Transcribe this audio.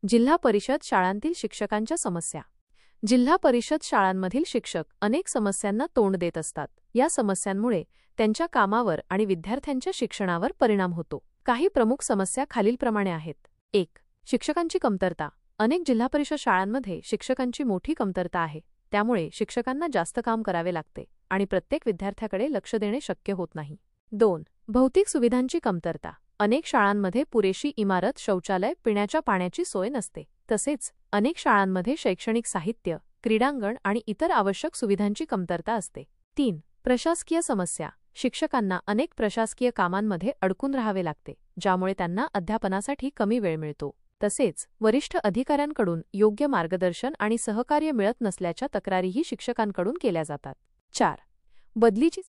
जिल्हा परिषद शाळांतील शिक्षकांच्या समस्या. जिल्हा परिषद शाळांमधील शिक्षक अनेक समस्यांना तोंड देत असतात. या समस्यांमुळे त्यांच्या कामावर आणि विद्यार्थ्यांच्या शिक्षणावर परिणाम होतो. काही प्रमुख समस्या खालीलप्रमाणे आहेत. 1. शिक्षकांची कमतरता. अनेक जिल्हा परिषद शाळांमध्ये शिक्षकांची मोठी कमतरता आहे. त्यामुळे शिक्षकांना जास्त काम करावे लागते आणि प्रत्येक विद्यार्थ्याकडे लक्ष देणे शक्य होत नाही. 2. भौतिक सुविधांची कमतरता. अनेक शाळांमध्ये पुरेशी इमारत, शौचालय, पिण्याच्या पाण्याची सोय नसते. तसेच अनेक शाळांमध्ये शैक्षणिक साहित्य, क्रीडांगण आणि इतर आवश्यक सुविधांची कमतरता असते. 3. प्रशासकीय समस्या. शिक्षकांना अनेक प्रशासकीय कामांमध्ये अडकून राहावे लागते, ज्यामुळे त्यांना अध्यापनासाठी कमी वेळ मिळतो. तसेच वरिष्ठ अधिकाऱ्यांकडून योग्य मार्गदर्शन आणि सहकार्य मिळत नसल्याच्या तक्रारीही शिक्षकांकडून केल्या जातात. 4. बदलीची